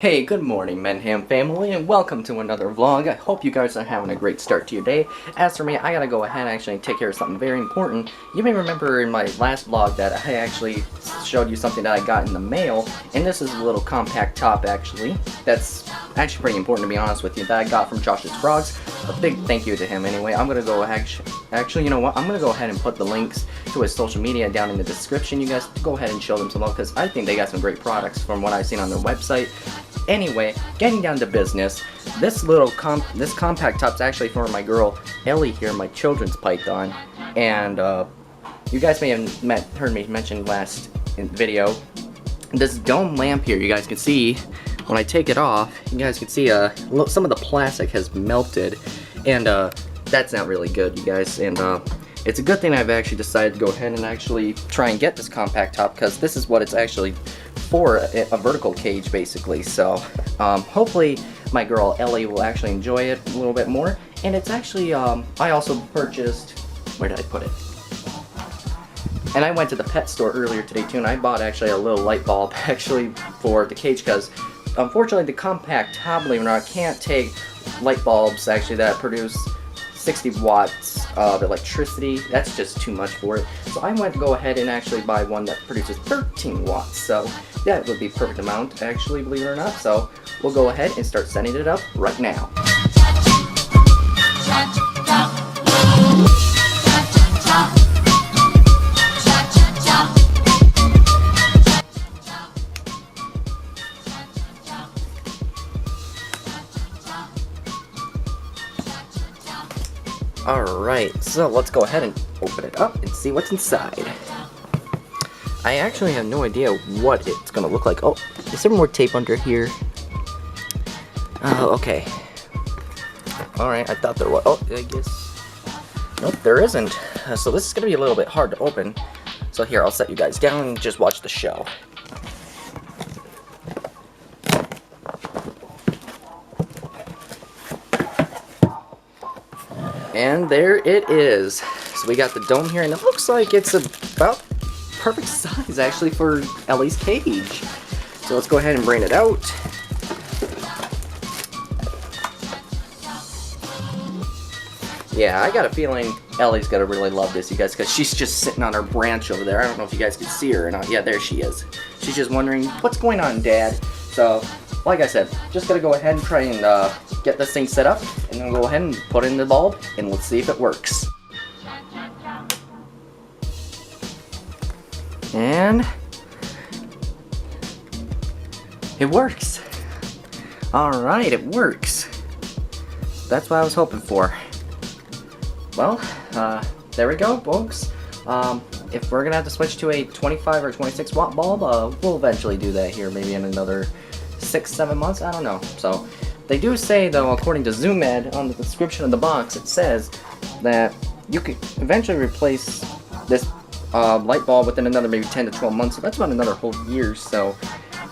Hey, good morning, Mendham family, and welcome to another vlog. I hope you guys are having a great start to your day. As for me, I gotta go ahead and actually take care of something very important. You may remember in my last vlog that I actually showed you something that I got in the mail, and this is a little compact top, actually. That's actually pretty important, to be honest with you, that I got from Josh's Frogs. A big thank you to him, anyway. I'm gonna go actually, you know what? I'm gonna go ahead and put the links to his social media down in the description. You guys go ahead and show them some love, because I think they got some great products from what I've seen on their website. Anyway, getting down to business, this compact top's actually for my girl Ellie here, my children's python, and you guys may have heard me mention last video, this dome lamp here. You guys can see when I take it off, you guys can see some of the plastic has melted, and that's not really good, you guys. And it's a good thing I've actually decided to go ahead and actually try and get this compact top, because this is what it's actually for, a vertical cage basically. So hopefully my girl Ellie will actually enjoy it a little bit more. And it's actually I also purchased, where did I put it? And I went to the pet store earlier today too, and I bought actually a little light bulb actually for the cage, because unfortunately the compact top, believe it or not, can't take light bulbs actually that produce 60 watts of electricity. That's just too much for it. So I went to go ahead and actually buy one that produces 13 watts. So that would be perfect amount, actually, believe it or not. So we'll go ahead and start setting it up right now. Alright, so let's go ahead and open it up and see what's inside. I actually have no idea what it's gonna look like. Oh, is there more tape under here? Oh, okay. Alright, I thought there was. Oh, I guess. Nope, there isn't. So this is gonna be a little bit hard to open. So here, I'll set you guys down and just watch the show. And there it is. So we got the dome here, and it looks like it's about perfect size actually for Ellie's cage. So let's go ahead and bring it out. Yeah, I got a feeling Ellie's gonna really love this, you guys, because she's just sitting on her branch over there. I don't know if you guys can see her or not. Yeah, there she is. She's just wondering, what's going on, Dad? So, like I said, just gonna go ahead and try and get this thing set up, and then go ahead and put in the bulb, and let's see if it works. And it works. Alright, it works. That's what I was hoping for. Well, there we go, folks. If we're gonna have to switch to a 25 or 26 watt bulb, we'll eventually do that here, maybe in another 6-7 months, I don't know. So they do say, though, according to ZoomEd, on the description of the box, it says that you could eventually replace this light bulb within another maybe 10 to 12 months, so that's about another whole year. So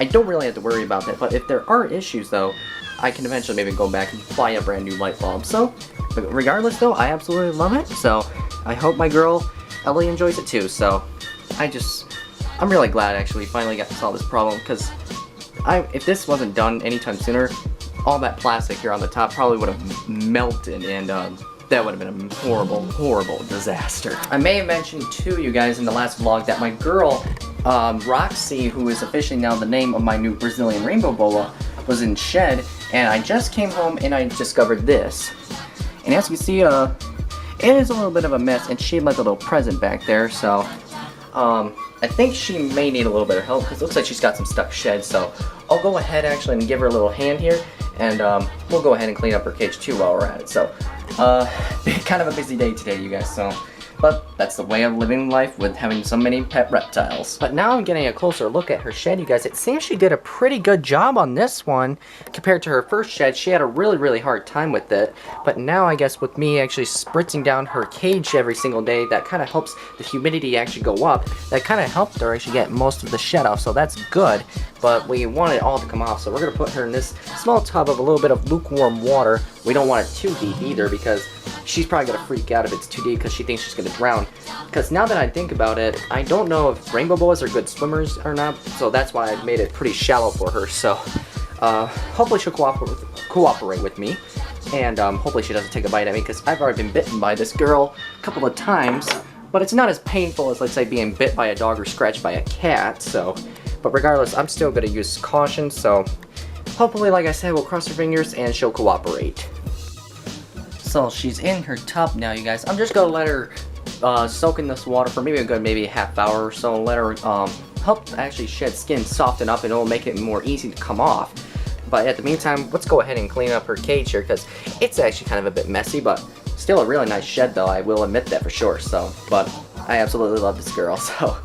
I don't really have to worry about that. But if there are issues, though, I can eventually maybe go back and buy a brand new light bulb. So regardless, though, I absolutely love it. So I hope my girl Ellie enjoys it too. So I'm really glad actually finally got to solve this problem, because if this wasn't done anytime sooner, all that plastic here on the top probably would have melted, and that would have been a horrible, horrible disaster. I may have mentioned to you guys in the last vlog that my girl, Roxy, who is officially now the name of my new Brazilian rainbow boa, was in shed, and I just came home and I discovered this. And as you can see, it is a little bit of a mess, and she left a little present back there, so I think she may need a little bit of help, because it looks like she's got some stuck shed. So I'll go ahead actually and give her a little hand here, and we'll go ahead and clean up her cage too while we're at it. So kind of a busy day today, you guys, but that's the way of living life with having so many pet reptiles. But now I'm getting a closer look at her shed, you guys. It seems she did a pretty good job on this one compared to her first shed. She had a really, really hard time with it. But now I guess with me actually spritzing down her cage every single day, that kind of helps the humidity actually go up. That kind of helped her actually get most of the shed off, so that's good. But we want it all to come off, so we're going to put her in this small tub of a little bit of lukewarm water. We don't want it too deep either, because she's probably going to freak out if it's too deep, because she thinks she's going to drown. Because now that I think about it, I don't know if rainbow boas are good swimmers or not, so that's why I made it pretty shallow for her. So hopefully she'll cooperate with me, and hopefully she doesn't take a bite at me, because I've already been bitten by this girl a couple of times, but it's not as painful as, let's say, being bit by a dog or scratched by a cat, so, but regardless, I'm still going to use caution, so hopefully, like I said, we'll cross our fingers and she'll cooperate. So she's in her tub now, you guys. I'm just going to let her soak in this water for maybe a good half hour or so, let her help actually shed skin, soften up, and it'll make it more easy to come off. But at the meantime, let's go ahead and clean up her cage here, because it's actually kind of a bit messy, but still a really nice shed though, I will admit that for sure. So, but I absolutely love this girl, so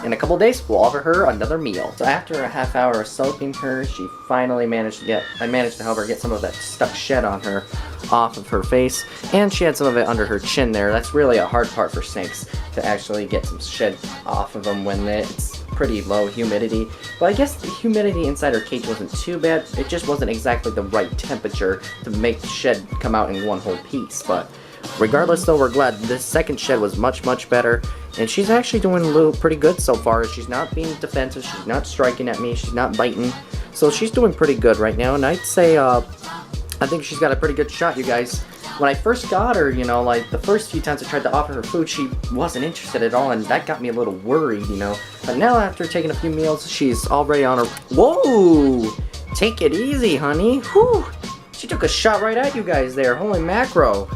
in a couple days, we'll offer her another meal. So after a half hour of soaking her, she finally managed to I managed to help her get some of that stuck shed on her off of her face, and she had some of it under her chin there. That's really a hard part for snakes, to actually get some shed off of them when it's pretty low humidity. But I guess the humidity inside her cage wasn't too bad, it just wasn't exactly the right temperature to make the shed come out in one whole piece. But regardless though, we're glad this second shed was much better, and she's actually doing pretty good so far. She's not being defensive, she's not striking at me, she's not biting, so she's doing pretty good right now. And I'd say I think she's got a pretty good shot, you guys. When I first got her, you know, like the first few times I tried to offer her food, she wasn't interested at all, and that got me a little worried, you know. But now after taking a few meals, she's already on her... Whoa! Take it easy, honey. Whew! She took a shot right at you guys there. Holy macro.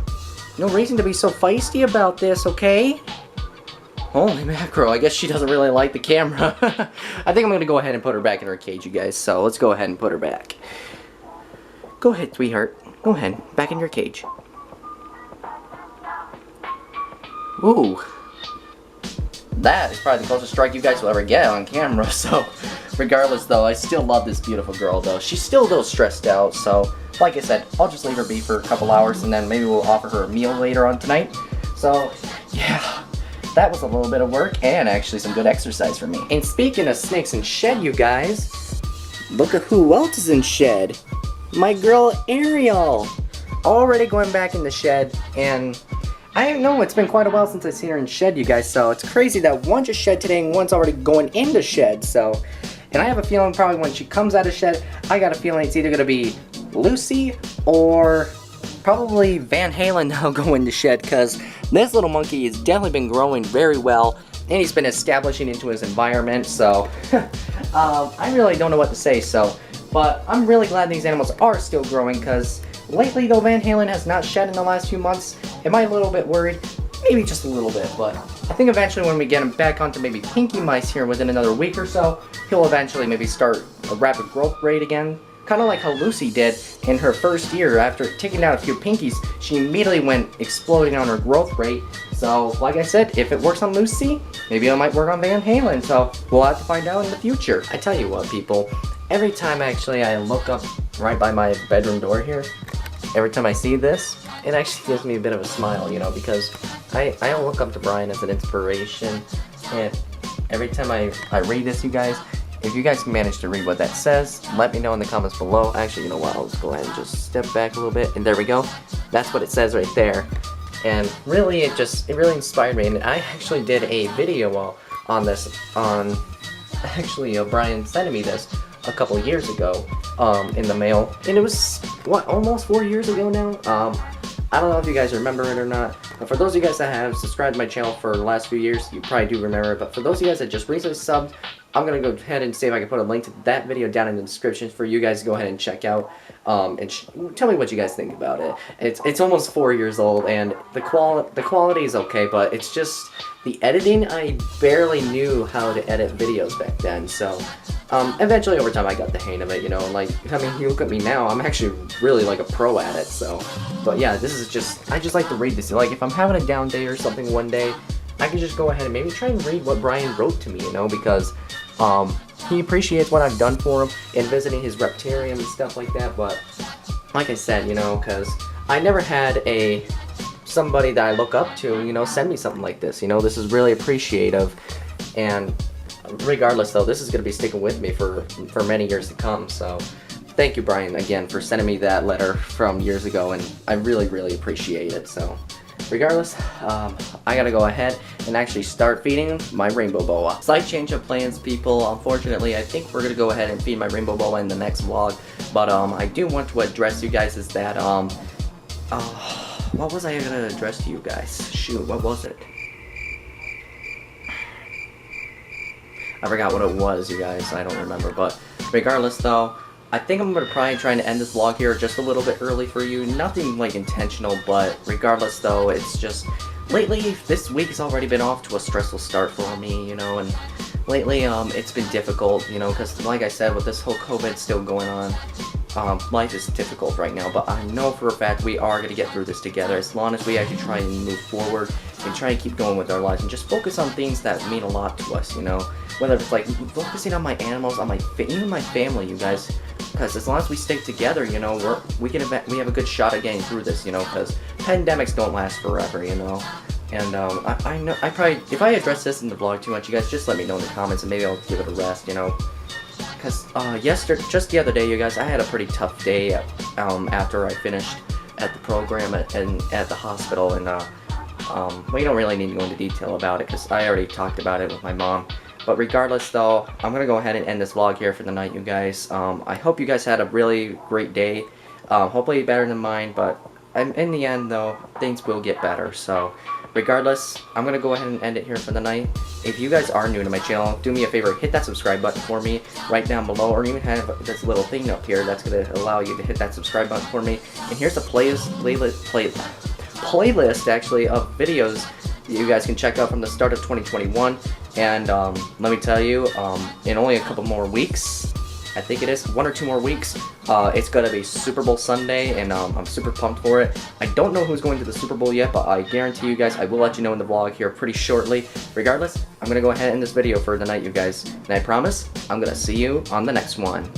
No reason to be so feisty about this, okay? Holy macro, I guess she doesn't really like the camera. I think I'm going to go ahead and put her back in her cage, you guys. So let's go ahead and put her back. Go ahead, sweetheart. Go ahead. Back in your cage. Ooh. That is probably the closest strike you guys will ever get on camera, so regardless though, I still love this beautiful girl though. She's still a little stressed out, so like I said, I'll just leave her be for a couple hours, and then maybe we'll offer her a meal later on tonight. So yeah, that was a little bit of work and actually some good exercise for me. And speaking of snakes in shed, you guys, look at who else is in shed. My girl Ariel, already going back in the shed, and I know it's been quite a while since I've seen her in shed, you guys, so it's crazy that one just shed today and one's already going into shed, so, and I have a feeling probably when she comes out of shed, I got a feeling it's either going to be Lucy or probably Van Halen now go into shed, because this little monkey has definitely been growing very well, and he's been establishing into his environment, so I really don't know what to say, so, but I'm really glad these animals are still growing, because lately though Van Halen has not shed in the last few months. Am I a little bit worried? Maybe just a little bit, but I think eventually when we get him back onto maybe pinky mice here within another week or so, he'll eventually maybe start a rapid growth rate again. Kind of like how Lucy did in her first year. After taking down a few pinkies, she immediately went exploding on her growth rate. So, like I said, if it works on Lucy, maybe it might work on Van Halen, so we'll have to find out in the future. I tell you what, people, every time actually I look up right by my bedroom door here, every time I see this, it actually gives me a bit of a smile, you know, because I look up to Brian as an inspiration, and every time I read this, you guys, if you guys can manage to read what that says, let me know in the comments below. Actually, you know what, I'll just go ahead and just step back a little bit, and there we go. That's what it says right there, and really, it really inspired me, and I actually did a video on this, actually, Brian sent me this a couple years ago in the mail, and it was what, almost 4 years ago now. I don't know if you guys remember it or not, but for those of you guys that have subscribed to my channel for the last few years, you probably do remember it, but for those of you guys that just recently subbed, I'm gonna go ahead and see if I can put a link to that video down in the description for you guys to go ahead and check out, and tell me what you guys think about it. It's almost 4 years old, and the quality is okay, but it's just the editing. I barely knew how to edit videos back then, so eventually over time I got the hang of it, you know, like, I mean, you look at me now, I'm actually really like a pro at it, so, but yeah, this is just, I just like to read this, like, if I'm having a down day or something one day, I can just go ahead and maybe try and read what Brian wrote to me, you know, because, he appreciates what I've done for him in visiting his reptarium and stuff like that, but, like I said, you know, because I never had somebody that I look up to, you know, send me something like this, you know, this is really appreciative, and regardless though, this is going to be sticking with me for many years to come, so thank you, Brian, again, for sending me that letter from years ago, and I really appreciate it, so regardless, I gotta go ahead and actually start feeding my rainbow boa. Slight change of plans, people. Unfortunately, I think we're gonna go ahead and feed my rainbow boa in the next vlog. But I do want to address you guys is that what was I gonna address to you guys? Shoot, what was it? I forgot what it was, you guys. I don't remember. But regardless, though, I think I'm gonna probably try to end this vlog here just a little bit early for you. Nothing like intentional, but regardless, though, it's just lately this week's already been off to a stressful start for me, you know, and lately it's been difficult, you know, because like I said, with this whole COVID still going on, life is difficult right now, but I know for a fact we are going to get through this together as long as we actually try and move forward and try and keep going with our lives and just focus on things that mean a lot to us, you know, whether it's like focusing on my animals, on even my family, you guys, because as long as we stick together, you know, we have a good shot at getting through this, you know, because pandemics don't last forever, you know. And I know I probably, if I address this in the vlog too much, you guys just let me know in the comments and maybe I'll give it a rest, you know. Because just the other day, you guys, I had a pretty tough day after I finished at the program and at the hospital, and well, you don't really need to go into detail about it because I already talked about it with my mom. But regardless, though, I'm gonna go ahead and end this vlog here for the night, you guys. I hope you guys had a really great day. Hopefully better than mine, but in the end, though, things will get better. So regardless, I'm gonna go ahead and end it here for the night. If you guys are new to my channel, do me a favor, hit that subscribe button for me right down below, or even have this little thing up here that's gonna allow you to hit that subscribe button for me. And here's a playlist actually of videos you guys can check out from the start of 2021. And let me tell you, in only a couple more weeks, I think it is 1 or 2 more weeks, it's gonna be Super Bowl Sunday, and I'm super pumped for it. I don't know who's going to the Super Bowl yet, but I guarantee you guys I will let you know in the vlog here pretty shortly. Regardless, I'm gonna go ahead and end this video for the night, you guys, and I promise I'm gonna see you on the next one.